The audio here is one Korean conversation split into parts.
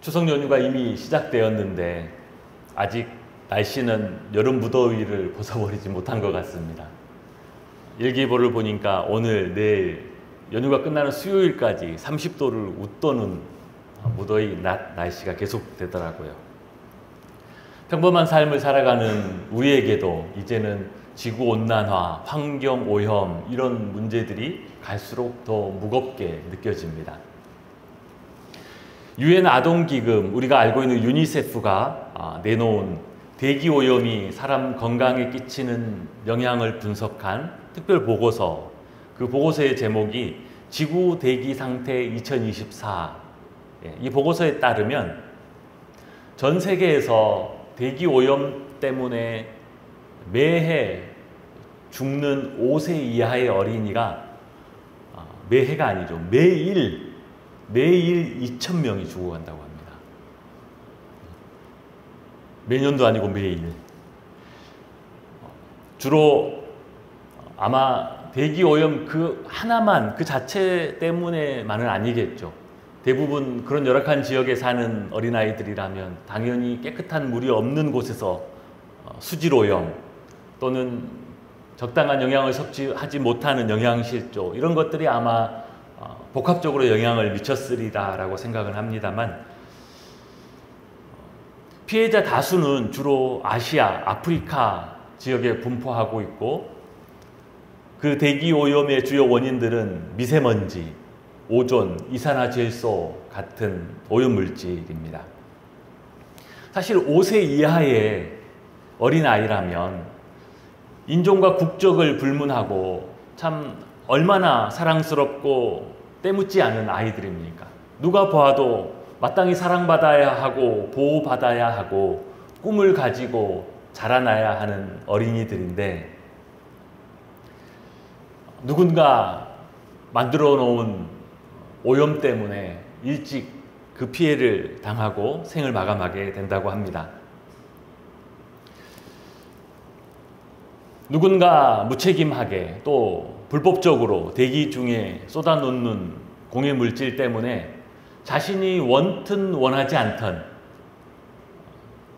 추석 연휴가 이미 시작되었는데 아직 날씨는 여름 무더위를 벗어버리지 못한 것 같습니다. 일기예보를 보니까 오늘, 내일 연휴가 끝나는 수요일까지 30도를 웃도는 무더위 낮 날씨가 계속되더라고요. 평범한 삶을 살아가는 우리에게도 이제는 지구온난화, 환경오염 이런 문제들이 갈수록 더 무겁게 느껴집니다. 유엔 아동기금, 우리가 알고 있는 유니세프가 내놓은 대기오염이 사람 건강에 끼치는 영향을 분석한 특별 보고서, 그 보고서의 제목이 지구 대기 상태 2024. 이 보고서에 따르면 전 세계에서 대기오염 때문에 매해 죽는 5세 이하의 어린이가, 매해가 아니죠, 매일 2,000명이 죽어간다고 합니다. 매년도 아니고 매일. 주로 아마 대기오염 그 하나만, 그 자체 때문에만은 아니겠죠. 대부분 그런 열악한 지역에 사는 어린아이들이라면 당연히 깨끗한 물이 없는 곳에서 수질오염 또는 적당한 영양을 섭취하지 못하는 영양실조, 이런 것들이 아마 복합적으로 영향을 미쳤으리라고 생각을 합니다만, 피해자 다수는 주로 아시아, 아프리카 지역에 분포하고 있고, 그 대기오염의 주요 원인들은 미세먼지, 오존, 이산화질소 같은 오염물질입니다. 사실 5세 이하의 어린아이라면 인종과 국적을 불문하고 참 얼마나 사랑스럽고 때묻지 않은 아이들입니까? 누가 보아도 마땅히 사랑받아야 하고 보호받아야 하고 꿈을 가지고 자라나야 하는 어린이들인데, 누군가 만들어 놓은 오염 때문에 일찍 그 피해를 당하고 생을 마감하게 된다고 합니다. 누군가 무책임하게 또 불법적으로 대기 중에 쏟아놓는 공해물질 때문에 자신이 원튼 원하지 않던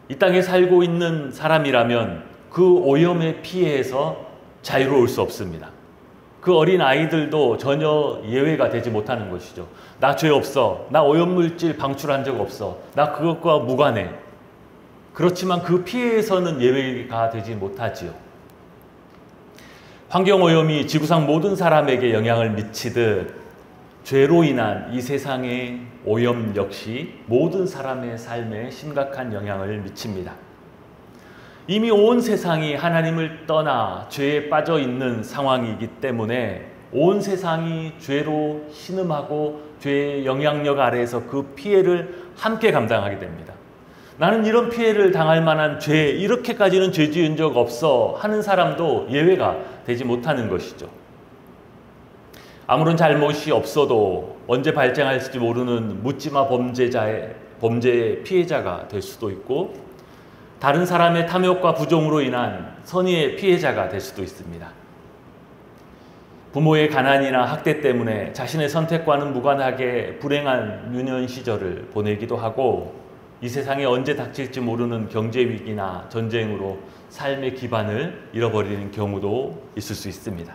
이 땅에 살고 있는 사람이라면 그 오염의 피해에서 자유로울 수 없습니다. 그 어린 아이들도 전혀 예외가 되지 못하는 것이죠. 나 죄 없어. 나 오염물질 방출한 적 없어. 나 그것과 무관해. 그렇지만 그 피해에서는 예외가 되지 못하지요. 환경오염이 지구상 모든 사람에게 영향을 미치듯 죄로 인한 이 세상의 오염 역시 모든 사람의 삶에 심각한 영향을 미칩니다. 이미 온 세상이 하나님을 떠나 죄에 빠져 있는 상황이기 때문에 온 세상이 죄로 신음하고 죄의 영향력 아래에서 그 피해를 함께 감당하게 됩니다. 나는 이런 피해를 당할 만한 죄, 이렇게까지는 죄 지은 적 없어 하는 사람도 예외가 되지 못하는 것이죠. 아무런 잘못이 없어도 언제 발생할지 모르는 묻지마 범죄의 피해자가 될 수도 있고, 다른 사람의 탐욕과 부정으로 인한 선의의 피해자가 될 수도 있습니다. 부모의 가난이나 학대 때문에 자신의 선택과는 무관하게 불행한 유년 시절을 보내기도 하고, 이 세상에 언제 닥칠지 모르는 경제위기나 전쟁으로 삶의 기반을 잃어버리는 경우도 있을 수 있습니다.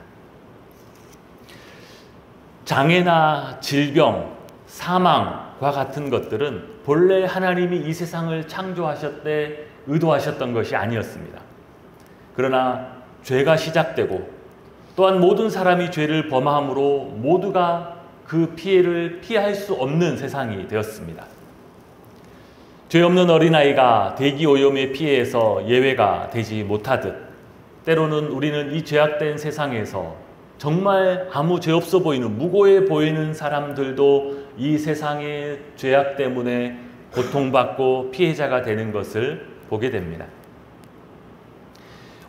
장애나 질병, 사망과 같은 것들은 본래 하나님이 이 세상을 창조하셨되 의도하셨던 것이 아니었습니다. 그러나 죄가 시작되고 또한 모든 사람이 죄를 범함으로 모두가 그 피해를 피할 수 없는 세상이 되었습니다. 죄 없는 어린아이가 대기오염의 피해에서 예외가 되지 못하듯, 때로는 우리는 이 죄악된 세상에서 정말 아무 죄 없어 보이는, 무고해 보이는 사람들도 이 세상의 죄악 때문에 고통받고 피해자가 되는 것을 보게 됩니다.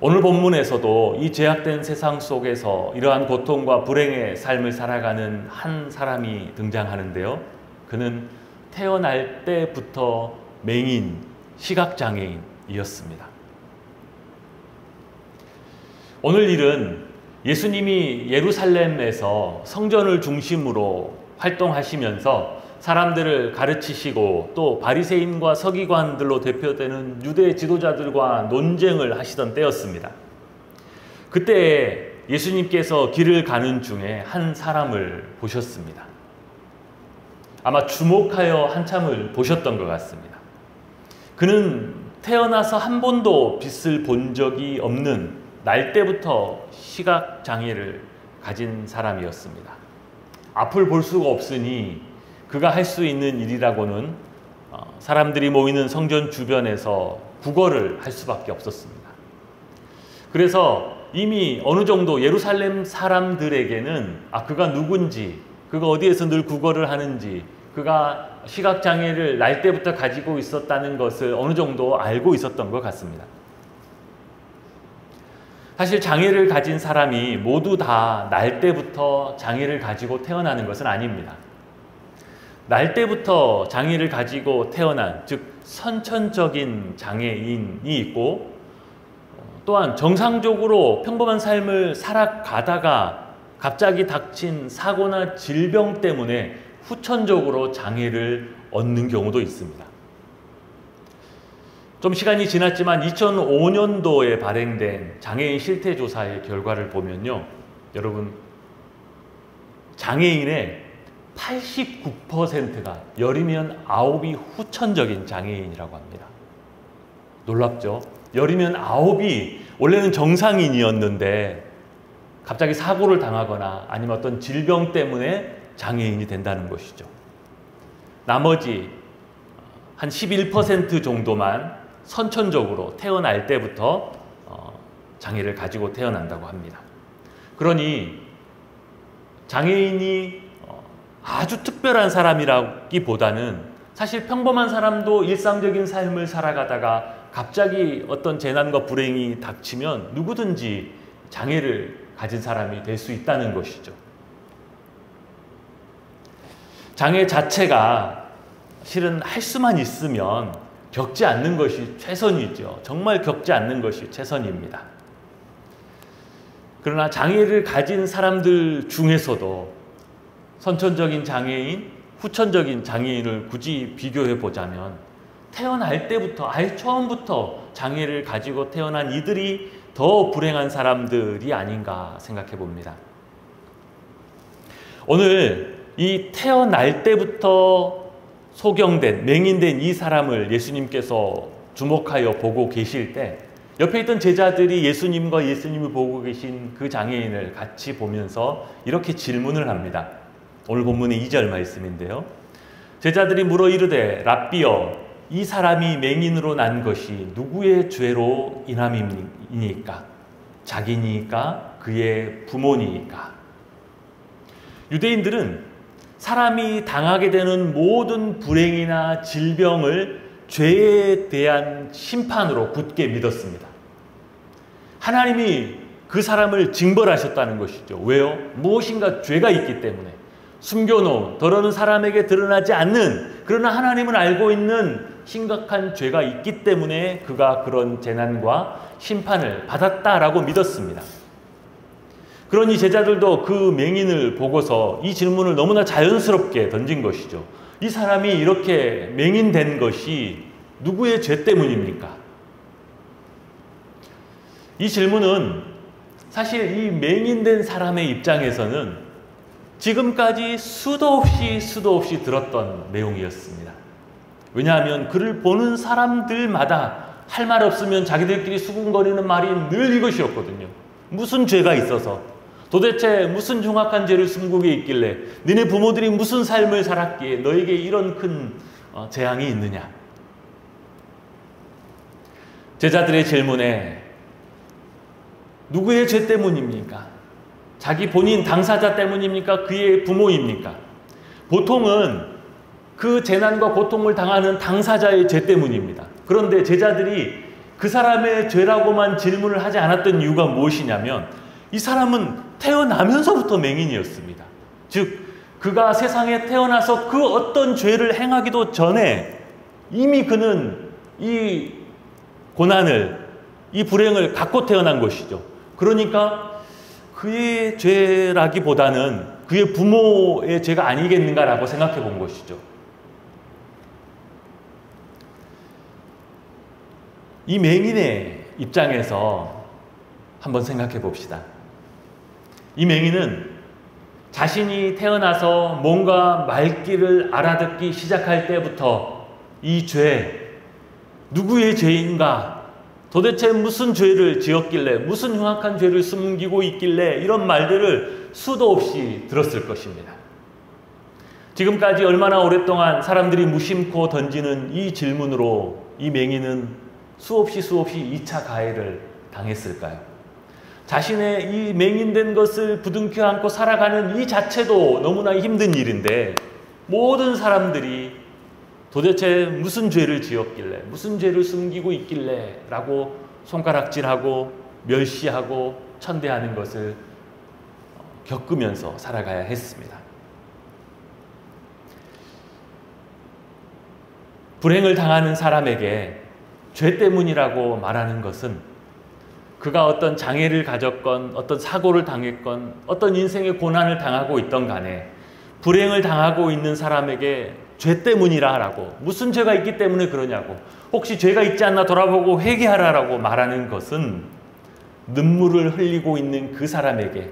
오늘 본문에서도 이 죄악된 세상 속에서 이러한 고통과 불행의 삶을 살아가는 한 사람이 등장하는데요. 그는 태어날 때부터 맹인, 시각장애인이었습니다. 오늘 일은 예수님이 예루살렘에서 성전을 중심으로 활동하시면서 사람들을 가르치시고 또 바리새인과 서기관들로 대표되는 유대 지도자들과 논쟁을 하시던 때였습니다. 그때 예수님께서 길을 가는 중에 한 사람을 보셨습니다. 아마 주목하여 한참을 보셨던 것 같습니다. 그는 태어나서 한 번도 빛을 본 적이 없는 날 때부터 시각장애를 가진 사람이었습니다. 앞을 볼 수가 없으니 그가 할 수 있는 일이라고는 사람들이 모이는 성전 주변에서 구걸을 할 수밖에 없었습니다. 그래서 이미 어느 정도 예루살렘 사람들에게는 그가 누군지, 그가 어디에서 늘 구걸을 하는지, 그가 시각장애를 날 때부터 가지고 있었다는 것을 어느 정도 알고 있었던 것 같습니다. 사실 장애를 가진 사람이 모두 다 날 때부터 장애를 가지고 태어나는 것은 아닙니다. 날 때부터 장애를 가지고 태어난, 즉 선천적인 장애인이 있고, 또한 정상적으로 평범한 삶을 살아가다가 갑자기 닥친 사고나 질병 때문에 후천적으로 장애를 얻는 경우도 있습니다. 좀 시간이 지났지만 2005년도에 발행된 장애인 실태조사의 결과를 보면요, 여러분, 장애인의 89%가 열이면 9이 후천적인 장애인이라고 합니다. 놀랍죠? 열이면 9이 원래는 정상인이었는데 갑자기 사고를 당하거나 아니면 어떤 질병 때문에 장애인이 된다는 것이죠. 나머지 한 11% 정도만 선천적으로 태어날 때부터 장애를 가지고 태어난다고 합니다. 그러니 장애인이 아주 특별한 사람이라기보다는 사실 평범한 사람도 일상적인 삶을 살아가다가 갑자기 어떤 재난과 불행이 닥치면 누구든지 장애를 가진 사람이 될 수 있다는 것이죠. 장애 자체가 실은 할 수만 있으면 겪지 않는 것이 최선이죠. 정말 겪지 않는 것이 최선입니다. 그러나 장애를 가진 사람들 중에서도 선천적인 장애인, 후천적인 장애인을 굳이 비교해 보자면 태어날 때부터, 아예 처음부터 장애를 가지고 태어난 이들이 더 불행한 사람들이 아닌가 생각해 봅니다. 오늘 이 태어날 때부터 소경된, 맹인된 이 사람을 예수님께서 주목하여 보고 계실 때 옆에 있던 제자들이 예수님과 예수님을 보고 계신 그 장애인을 같이 보면서 이렇게 질문을 합니다. 오늘 본문의 2절 말씀인데요. 제자들이 물어 이르되 랍비여, 이 사람이 맹인으로 난 것이 누구의 죄로 인함이니까? 자기니까? 그의 부모니까? 유대인들은 사람이 당하게 되는 모든 불행이나 질병을 죄에 대한 심판으로 굳게 믿었습니다. 하나님이 그 사람을 징벌하셨다는 것이죠. 왜요? 무엇인가 죄가 있기 때문에. 숨겨놓은, 더러는 사람에게 드러나지 않는, 그러나 하나님은 알고 있는 심각한 죄가 있기 때문에 그가 그런 재난과 심판을 받았다라고 믿었습니다. 그러니 제자들도 그 맹인을 보고서 이 질문을 너무나 자연스럽게 던진 것이죠. 이 사람이 이렇게 맹인된 것이 누구의 죄 때문입니까? 이 질문은 사실 이 맹인된 사람의 입장에서는 지금까지 수도 없이 들었던 내용이었습니다. 왜냐하면 그를 보는 사람들마다 할 말 없으면 자기들끼리 수군거리는 말이 늘 이것이었거든요. 무슨 죄가 있어서, 도대체 무슨 흉악한 죄를 숨기게 있길래, 너네 부모들이 무슨 삶을 살았기에 너에게 이런 큰 재앙이 있느냐. 제자들의 질문에 누구의 죄 때문입니까? 자기 본인 당사자 때문입니까? 그의 부모입니까? 보통은 그 재난과 고통을 당하는 당사자의 죄 때문입니다. 그런데 제자들이 그 사람의 죄라고만 질문을 하지 않았던 이유가 무엇이냐면 이 사람은 태어나면서부터 맹인이었습니다. 즉 그가 세상에 태어나서 그 어떤 죄를 행하기도 전에 이미 그는 이 고난을, 이 불행을 갖고 태어난 것이죠. 그러니까 그의 죄라기보다는 그의 부모의 죄가 아니겠는가라고 생각해 본 것이죠. 이 맹인의 입장에서 한번 생각해 봅시다. 이 맹인은 자신이 태어나서 뭔가 말귀를 알아듣기 시작할 때부터 이 죄, 누구의 죄인가? 도대체 무슨 죄를 지었길래, 무슨 흉악한 죄를 숨기고 있길래 이런 말들을 수도 없이 들었을 것입니다. 지금까지 얼마나 오랫동안 사람들이 무심코 던지는 이 질문으로 이 맹인은 수없이 2차 가해를 당했을까요? 자신의 이 맹인된 것을 부둥켜 안고 살아가는 이 자체도 너무나 힘든 일인데 모든 사람들이 도대체 무슨 죄를 지었길래, 무슨 죄를 숨기고 있길래 라고 손가락질하고 멸시하고 천대하는 것을 겪으면서 살아가야 했습니다. 불행을 당하는 사람에게 죄 때문이라고 말하는 것은 그가 어떤 장애를 가졌건 어떤 사고를 당했건 어떤 인생의 고난을 당하고 있던 간에 불행을 당하고 있는 사람에게 죄 때문이라고, 무슨 죄가 있기 때문에 그러냐고, 혹시 죄가 있지 않나 돌아보고 회개하라라고 말하는 것은 눈물을 흘리고 있는 그 사람에게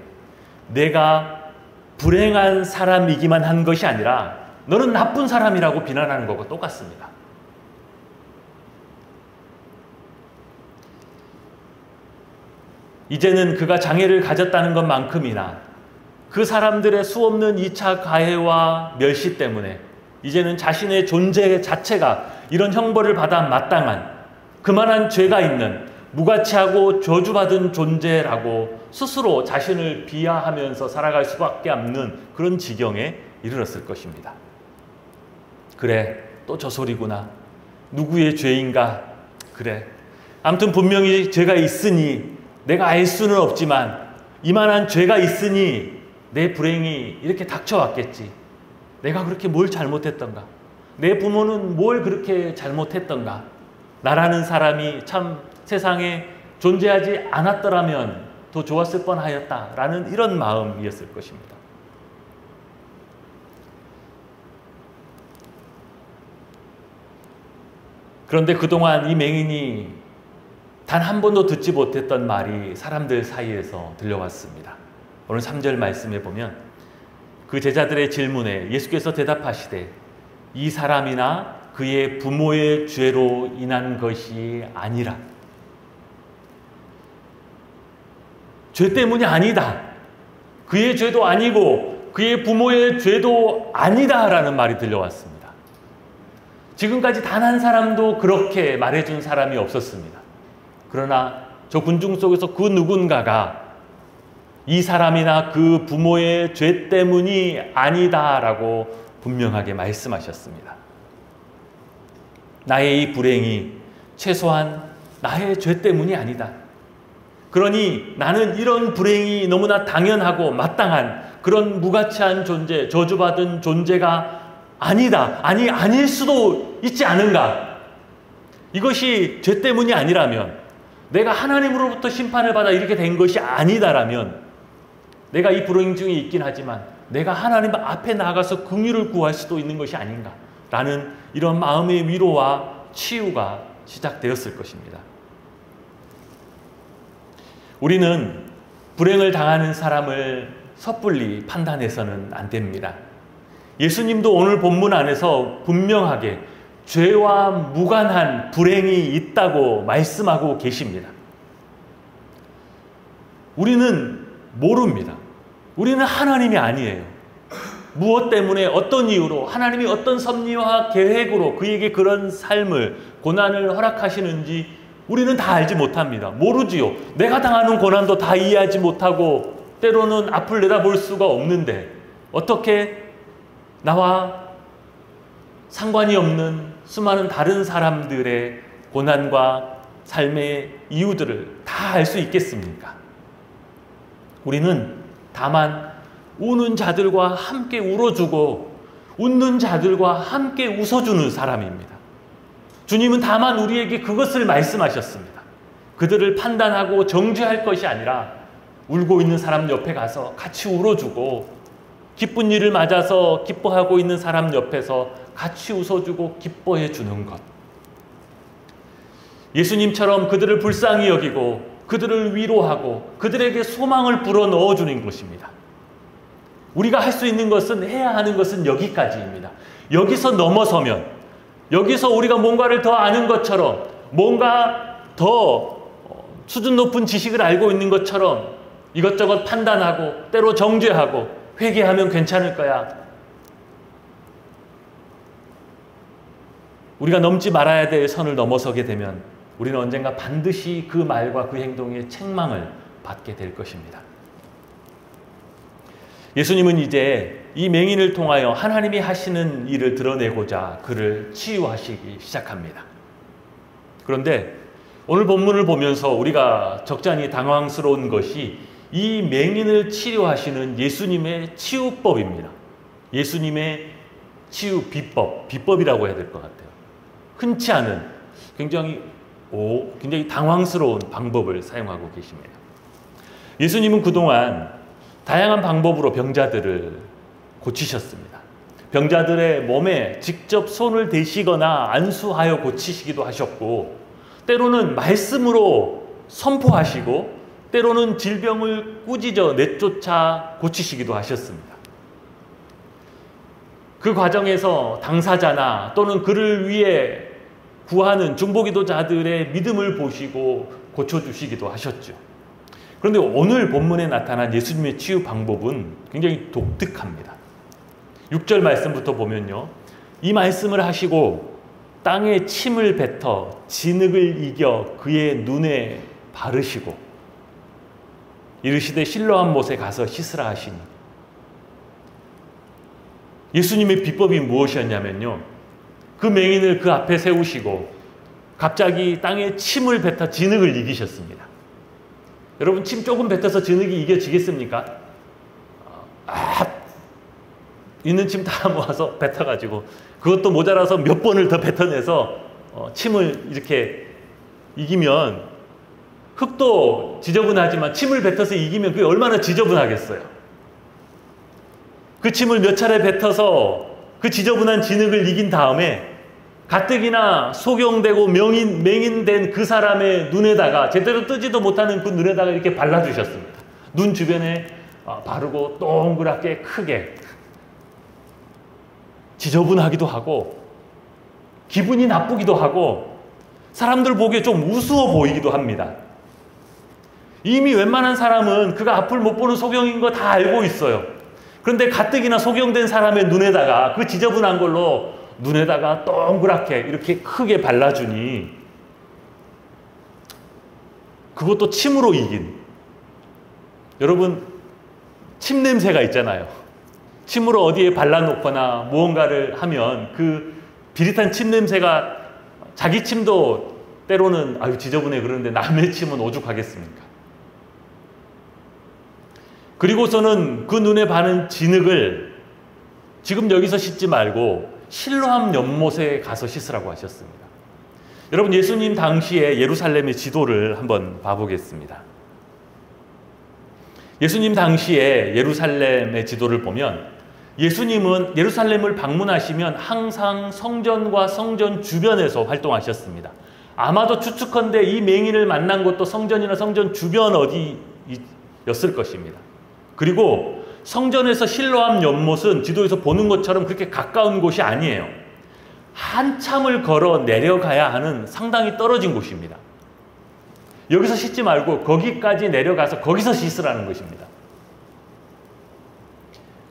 내가 불행한 사람이기만 한 것이 아니라 너는 나쁜 사람이라고 비난하는 것과 똑같습니다. 이제는 그가 장애를 가졌다는 것만큼이나 그 사람들의 수없는 2차 가해와 멸시 때문에 이제는 자신의 존재 자체가 이런 형벌을 받아 마땅한 그만한 죄가 있는 무가치하고 저주받은 존재라고 스스로 자신을 비하하면서 살아갈 수밖에 없는 그런 지경에 이르렀을 것입니다. 그래, 또 저 소리구나. 누구의 죄인가? 그래, 아무튼 분명히 죄가 있으니 내가 알 수는 없지만 이만한 죄가 있으니 내 불행이 이렇게 닥쳐왔겠지. 내가 그렇게 뭘 잘못했던가? 내 부모는 뭘 그렇게 잘못했던가? 나라는 사람이 참 세상에 존재하지 않았더라면 더 좋았을 뻔하였다라는 이런 마음이었을 것입니다. 그런데 그동안 이 맹인이 단 한 번도 듣지 못했던 말이 사람들 사이에서 들려왔습니다. 오늘 3절 말씀에 보면 그 제자들의 질문에 예수께서 대답하시되 이 사람이나 그의 부모의 죄로 인한 것이 아니라, 죄 때문이 아니다, 그의 죄도 아니고 그의 부모의 죄도 아니다라는 말이 들려왔습니다. 지금까지 단 한 사람도 그렇게 말해준 사람이 없었습니다. 그러나 저 군중 속에서 그 누군가가 이 사람이나 그 부모의 죄 때문이 아니다라고 분명하게 말씀하셨습니다. 나의 이 불행이 최소한 나의 죄 때문이 아니다. 그러니 나는 이런 불행이 너무나 당연하고 마땅한 그런 무가치한 존재, 저주받은 존재가 아니다. 아니, 아닐 수도 있지 않은가? 이것이 죄 때문이 아니라면, 내가 하나님으로부터 심판을 받아 이렇게 된 것이 아니다라면, 내가 이 불행 중에 있긴 하지만 내가 하나님 앞에 나가서 긍휼을 구할 수도 있는 것이 아닌가 라는 이런 마음의 위로와 치유가 시작되었을 것입니다. 우리는 불행을 당하는 사람을 섣불리 판단해서는 안 됩니다. 예수님도 오늘 본문 안에서 분명하게 죄와 무관한 불행이 있다고 말씀하고 계십니다. 우리는 모릅니다. 우리는 하나님이 아니에요. 무엇 때문에, 어떤 이유로, 하나님이 어떤 섭리와 계획으로 그에게 그런 삶을, 고난을 허락하시는지 우리는 다 알지 못합니다. 모르지요. 내가 당하는 고난도 다 이해하지 못하고 때로는 앞을 내다볼 수가 없는데 어떻게 나와 상관이 없는 수많은 다른 사람들의 고난과 삶의 이유들을 다 알 수 있겠습니까? 우리는 다만 우는 자들과 함께 울어주고 웃는 자들과 함께 웃어주는 사람입니다. 주님은 다만 우리에게 그것을 말씀하셨습니다. 그들을 판단하고 정죄할 것이 아니라 울고 있는 사람 옆에 가서 같이 울어주고 기쁜 일을 맞아서 기뻐하고 있는 사람 옆에서 같이 웃어주고 기뻐해 주는 것. 예수님처럼 그들을 불쌍히 여기고 그들을 위로하고 그들에게 소망을 불어넣어 주는 것입니다. 우리가 할 수 있는 것은, 해야 하는 것은 여기까지입니다. 여기서 넘어서면, 여기서 우리가 뭔가를 더 아는 것처럼, 뭔가 더 수준 높은 지식을 알고 있는 것처럼 이것저것 판단하고 때로 정죄하고 회개하면 괜찮을 거야. 우리가 넘지 말아야 될 선을 넘어서게 되면 우리는 언젠가 반드시 그 말과 그 행동에 책망을 받게 될 것입니다. 예수님은 이제 이 맹인을 통하여 하나님이 하시는 일을 드러내고자 그를 치유하시기 시작합니다. 그런데 오늘 본문을 보면서 우리가 적잖이 당황스러운 것이 이 맹인을 치료하시는 예수님의 치유법입니다. 예수님의 치유 비법, 비법이라고 해야 될 것 같아요. 흔치 않은 굉장히 당황스러운 방법을 사용하고 계십니다. 예수님은 그동안 다양한 방법으로 병자들을 고치셨습니다. 병자들의 몸에 직접 손을 대시거나 안수하여 고치시기도 하셨고, 때로는 말씀으로 선포하시고, 때로는 질병을 꾸짖어 내쫓아 고치시기도 하셨습니다. 그 과정에서 당사자나 또는 그를 위해 구하는 중보기도자들의 믿음을 보시고 고쳐주시기도 하셨죠. 그런데 오늘 본문에 나타난 예수님의 치유 방법은 굉장히 독특합니다. 6절 말씀부터 보면요, 이 말씀을 하시고 땅에 침을 뱉어 진흙을 이겨 그의 눈에 바르시고 이르시되 실로암 못에 가서 씻으라 하시니, 예수님의 비법이 무엇이었냐면요, 그 맹인을 그 앞에 세우시고 갑자기 땅에 침을 뱉어 진흙을 이기셨습니다. 여러분, 침 조금 뱉어서 진흙이 이겨지겠습니까? 있는 침 다 모아서 뱉어가지고 그것도 모자라서 몇 번을 더 뱉어내서 침을 이렇게 이기면, 흙도 지저분하지만 침을 뱉어서 이기면 그게 얼마나 지저분하겠어요. 그 침을 몇 차례 뱉어서 그 지저분한 진흙을 이긴 다음에 가뜩이나 소경되고 맹인된 그 사람의 눈에다가, 제대로 뜨지도 못하는 그 눈에다가 이렇게 발라주셨습니다. 눈 주변에 바르고 동그랗게 크게. 지저분하기도 하고 기분이 나쁘기도 하고 사람들 보기에 좀 우스워 보이기도 합니다. 이미 웬만한 사람은 그가 앞을 못 보는 소경인 거 다 알고 있어요. 그런데 가뜩이나 소경된 사람의 눈에다가 그 지저분한 걸로 눈에다가 동그랗게 이렇게 크게 발라주니, 그것도 침으로 이긴. 여러분, 침 냄새가 있잖아요. 침으로 어디에 발라놓거나 무언가를 하면 그 비릿한 침 냄새가, 자기 침도 때로는 아유 지저분해 그러는데 남의 침은 오죽하겠습니까? 그리고서는 그 눈에 바른 진흙을 지금 여기서 씻지 말고 실로암 연못에 가서 씻으라고 하셨습니다. 여러분, 예수님 당시에 예루살렘의 지도를 한번 봐보겠습니다. 예수님 당시에 예루살렘의 지도를 보면, 예수님은 예루살렘을 방문하시면 항상 성전과 성전 주변에서 활동하셨습니다. 아마도 추측컨대 이 맹인을 만난 것도 성전이나 성전 주변 어디였을 것입니다. 그리고 성전에서 실로암 연못은 지도에서 보는 것처럼 그렇게 가까운 곳이 아니에요. 한참을 걸어 내려가야 하는 상당히 떨어진 곳입니다. 여기서 씻지 말고 거기까지 내려가서 거기서 씻으라는 것입니다.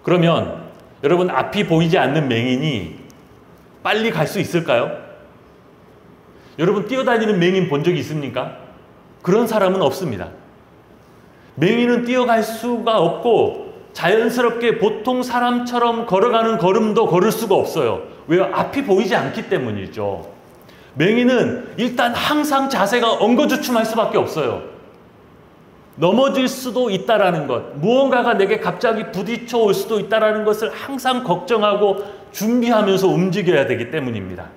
그러면 여러분, 앞이 보이지 않는 맹인이 빨리 갈 수 있을까요? 여러분, 뛰어다니는 맹인 본 적이 있습니까? 그런 사람은 없습니다. 맹인은 뛰어갈 수가 없고 자연스럽게 보통 사람처럼 걸어가는 걸음도 걸을 수가 없어요. 왜요? 앞이 보이지 않기 때문이죠. 맹인은 일단 항상 자세가 엉거주춤할 수밖에 없어요. 넘어질 수도 있다라는 것, 무언가가 내게 갑자기 부딪혀 올 수도 있다라는 것을 항상 걱정하고 준비하면서 움직여야 되기 때문입니다.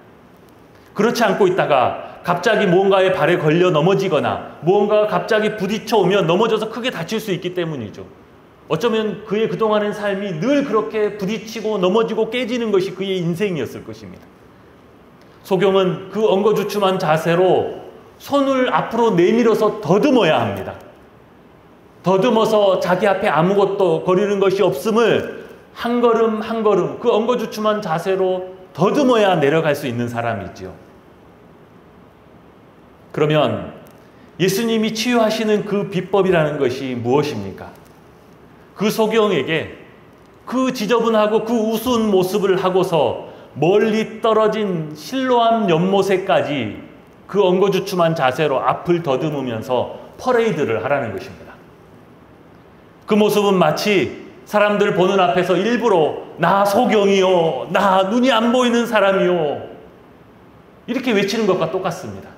그렇지 않고 있다가 갑자기 무언가에 발에 걸려 넘어지거나 무언가가 갑자기 부딪혀 오면 넘어져서 크게 다칠 수 있기 때문이죠. 어쩌면 그의 그동안의 삶이 늘 그렇게 부딪히고 넘어지고 깨지는 것이 그의 인생이었을 것입니다. 소경은 그 엉거주춤한 자세로 손을 앞으로 내밀어서 더듬어야 합니다. 더듬어서 자기 앞에 아무것도 거리는 것이 없음을 한 걸음 한 걸음 그 엉거주춤한 자세로 더듬어야 내려갈 수 있는 사람이지요. 그러면 예수님이 치유하시는 그 비법이라는 것이 무엇입니까? 그 소경에게 그 지저분하고 그 우스운 모습을 하고서 멀리 떨어진 실로암 연못에까지 그 엉거주춤한 자세로 앞을 더듬으면서 퍼레이드를 하라는 것입니다. 그 모습은 마치 사람들 보는 앞에서 일부러 나 소경이요, 나 눈이 안 보이는 사람이요 이렇게 외치는 것과 똑같습니다.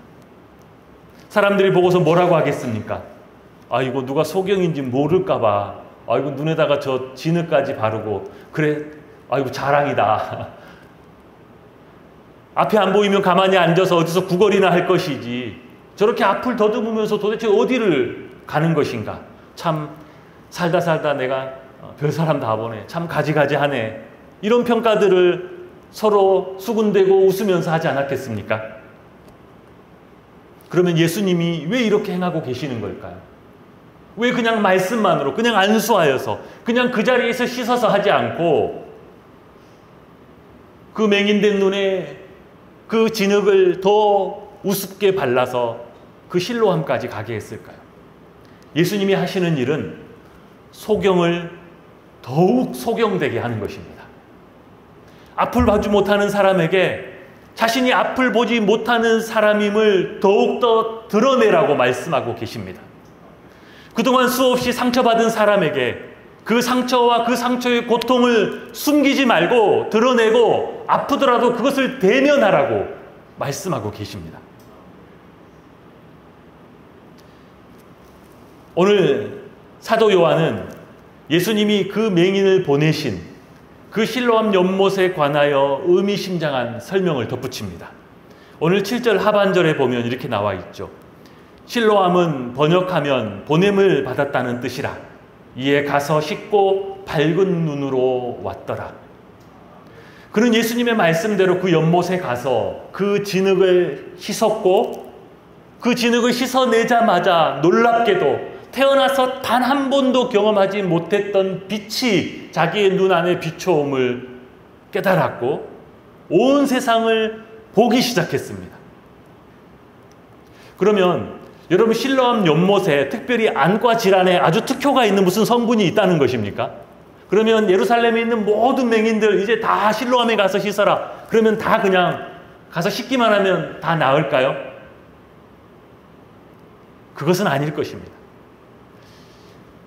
사람들이 보고서 뭐라고 하겠습니까? 아이고 누가 소경인지 모를까 봐 아이고 눈에다가 저 진흙까지 바르고 그래 아이고 자랑이다. 앞에 안 보이면 가만히 앉아서 어디서 구걸이나 할 것이지 저렇게 앞을 더듬으면서 도대체 어디를 가는 것인가. 참 살다 내가 별사람 다 보네. 참 가지가지하네. 이런 평가들을 서로 수군대고 웃으면서 하지 않았겠습니까? 그러면 예수님이 왜 이렇게 행하고 계시는 걸까요? 왜 그냥 말씀만으로 그냥 안수하여서 그냥 그 자리에서 씻어서 하지 않고 그 맹인된 눈에 그 진흙을 더 우습게 발라서 그 실로암까지 가게 했을까요? 예수님이 하시는 일은 소경을 더욱 소경되게 하는 것입니다. 앞을 보지 못하는 사람에게 자신이 앞을 보지 못하는 사람임을 더욱더 드러내라고 말씀하고 계십니다. 그동안 수없이 상처받은 사람에게 그 상처와 그 상처의 고통을 숨기지 말고 드러내고 아프더라도 그것을 대면하라고 말씀하고 계십니다. 오늘 사도 요한은 예수님이 그 맹인을 보내신 그 실로암 연못에 관하여 의미심장한 설명을 덧붙입니다. 오늘 7절 하반절에 보면 이렇게 나와 있죠. 실로암은 번역하면 보냄을 받았다는 뜻이라. 이에 가서 씻고 밝은 눈으로 왔더라. 그는 예수님의 말씀대로 그 연못에 가서 그 진흙을 씻었고 그 진흙을 씻어내자마자 놀랍게도 태어나서 단 한 번도 경험하지 못했던 빛이 자기의 눈 안에 비춰옴을 깨달았고 온 세상을 보기 시작했습니다. 그러면 여러분 실로암 연못에 특별히 안과 질환에 아주 특효가 있는 무슨 성분이 있다는 것입니까? 그러면 예루살렘에 있는 모든 맹인들 이제 다 실로암에 가서 씻어라. 그러면 다 그냥 가서 씻기만 하면 다 나을까요? 그것은 아닐 것입니다.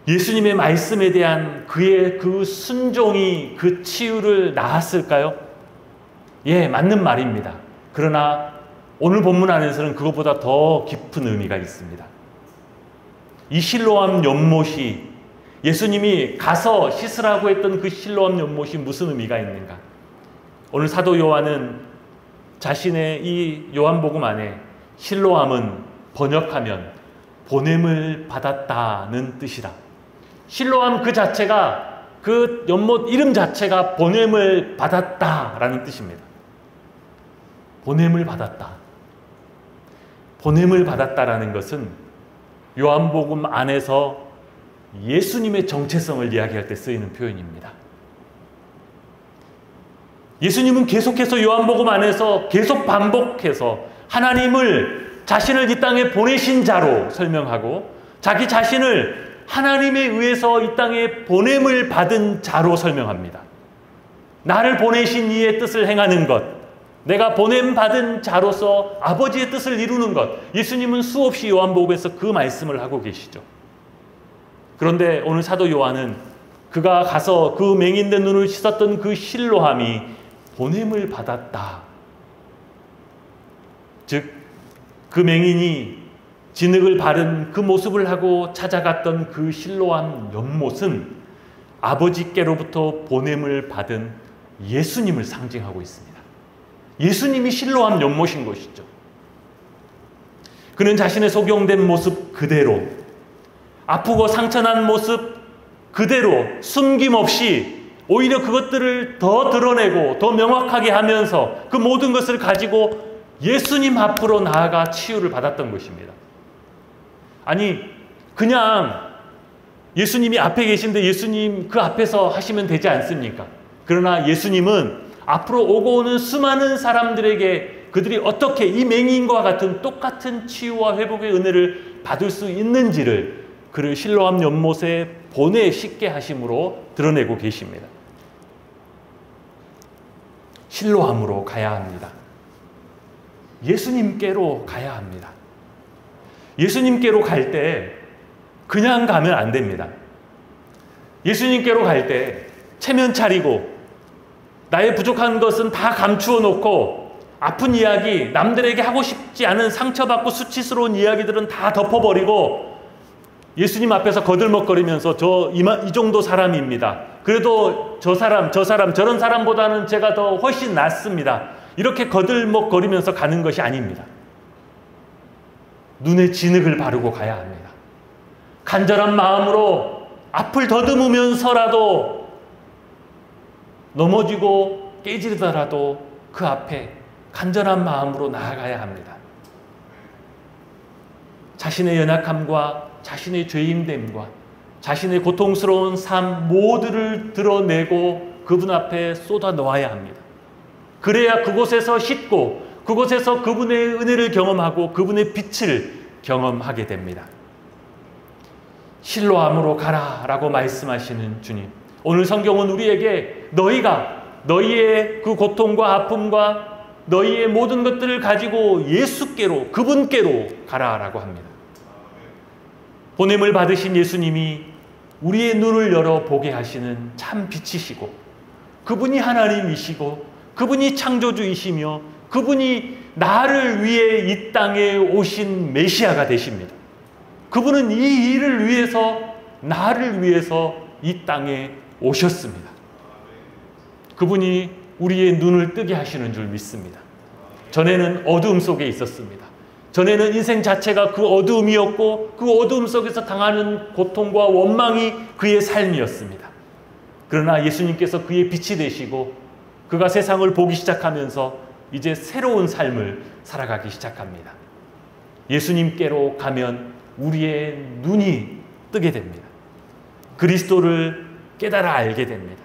예수님의 말씀에 대한 그의 그 순종이 그 치유를 낳았을까요? 예, 맞는 말입니다. 그러나 오늘 본문 안에서는 그것보다 더 깊은 의미가 있습니다. 이 실로암 연못이 예수님이 가서 씻으라고 했던 그 실로암 연못이 무슨 의미가 있는가? 오늘 사도 요한은 자신의 이 요한복음 안에 실로암은 번역하면 보냄을 받았다는 뜻이라. 실로암 그 자체가 그 연못 이름 자체가 보냄을 받았다라는 뜻입니다. 보냄을 받았다. 보냄을 받았다라는 것은 요한복음 안에서 예수님의 정체성을 이야기할 때 쓰이는 표현입니다. 예수님은 계속해서 요한복음 안에서 계속 반복해서 하나님을 자신을 이 땅에 보내신 자로 설명하고 자기 자신을 하나님에 의해서 이 땅에 보냄을 받은 자로 설명합니다. 나를 보내신 이의 뜻을 행하는 것, 내가 보냄받은 자로서 아버지의 뜻을 이루는 것, 예수님은 수없이 요한복음에서 그 말씀을 하고 계시죠. 그런데 오늘 사도 요한은 그가 가서 그 맹인된 눈을 씻었던 그 실로함이 보냄을 받았다. 즉 그 맹인이 진흙을 바른 그 모습을 하고 찾아갔던 그 실로암 연못은 아버지께로부터 보냄을 받은 예수님을 상징하고 있습니다. 예수님이 실로암 연못인 것이죠. 그는 자신의 소경된 모습 그대로 아프고 상처난 모습, 그대로 숨김없이 오히려 그것들을 더 드러내고 더 명확하게 하면서 그 모든 것을 가지고 예수님 앞으로 나아가 치유를 받았던 것입니다. 아니, 그냥 예수님이 앞에 계신데 예수님 그 앞에서 하시면 되지 않습니까? 그러나 예수님은 앞으로 오고 오는 수많은 사람들에게 그들이 어떻게 이 맹인과 같은 똑같은 치유와 회복의 은혜를 받을 수 있는지를 그를 실로암 연못에 보내 씻게 하심으로 드러내고 계십니다. 실로암으로 가야 합니다. 예수님께로 가야 합니다. 예수님께로 갈 때 그냥 가면 안 됩니다. 예수님께로 갈 때 체면 차리고 나의 부족한 것은 다 감추어 놓고 아픈 이야기, 남들에게 하고 싶지 않은 상처받고 수치스러운 이야기들은 다 덮어버리고 예수님 앞에서 거들먹거리면서 이 정도 사람입니다. 그래도 저 사람 저런 사람보다는 제가 더 훨씬 낫습니다. 이렇게 거들먹거리면서 가는 것이 아닙니다. 눈에 진흙을 바르고 가야 합니다. 간절한 마음으로 앞을 더듬으면서라도 넘어지고 깨지더라도 그 앞에 간절한 마음으로 나아가야 합니다. 자신의 연약함과 자신의 죄인됨과 자신의 고통스러운 삶 모두를 드러내고 그분 앞에 쏟아 놓아야 합니다. 그래야 그곳에서 씻고 그곳에서 그분의 은혜를 경험하고 그분의 빛을 경험하게 됩니다. 실로암으로 가라 라고 말씀하시는 주님, 오늘 성경은 우리에게 너희가 너희의 그 고통과 아픔과 너희의 모든 것들을 가지고 예수께로, 그분께로 가라 라고 합니다. 보냄을 받으신 예수님이 우리의 눈을 열어 보게 하시는 참 빛이시고 그분이 하나님이시고 그분이 창조주이시며 그분이 나를 위해 이 땅에 오신 메시아가 되십니다. 그분은 이 일을 위해서, 나를 위해서 이 땅에 오셨습니다. 그분이 우리의 눈을 뜨게 하시는 줄 믿습니다. 전에는 어두움 속에 있었습니다. 전에는 인생 자체가 그 어두움이었고 그 어두움 속에서 당하는 고통과 원망이 그의 삶이었습니다. 그러나 예수님께서 그의 빛이 되시고 그가 세상을 보기 시작하면서 이제 새로운 삶을 살아가기 시작합니다. 예수님께로 가면 우리의 눈이 뜨게 됩니다. 그리스도를 깨달아 알게 됩니다.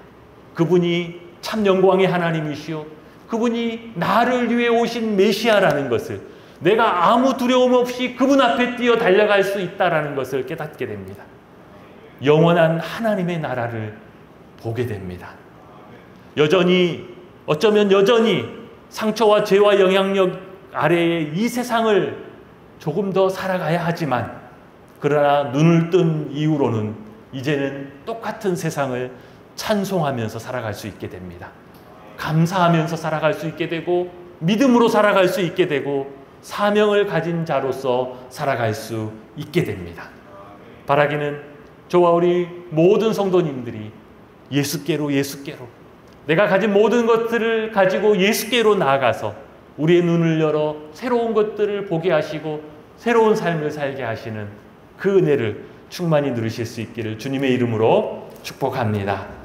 그분이 참 영광의 하나님이시오, 그분이 나를 위해 오신 메시아라는 것을, 내가 아무 두려움 없이 그분 앞에 뛰어 달려갈 수 있다는 것을 깨닫게 됩니다. 영원한 하나님의 나라를 보게 됩니다. 어쩌면 여전히 상처와 죄와 영향력 아래의 이 세상을 조금 더 살아가야 하지만, 그러나 눈을 뜬 이후로는 이제는 똑같은 세상을 찬송하면서 살아갈 수 있게 됩니다. 감사하면서 살아갈 수 있게 되고 믿음으로 살아갈 수 있게 되고 사명을 가진 자로서 살아갈 수 있게 됩니다. 바라기는 저와 우리 모든 성도님들이 예수께로 내가 가진 모든 것들을 가지고 예수께로 나아가서 우리의 눈을 열어 새로운 것들을 보게 하시고 새로운 삶을 살게 하시는 그 은혜를 충만히 누리실 수 있기를 주님의 이름으로 축복합니다.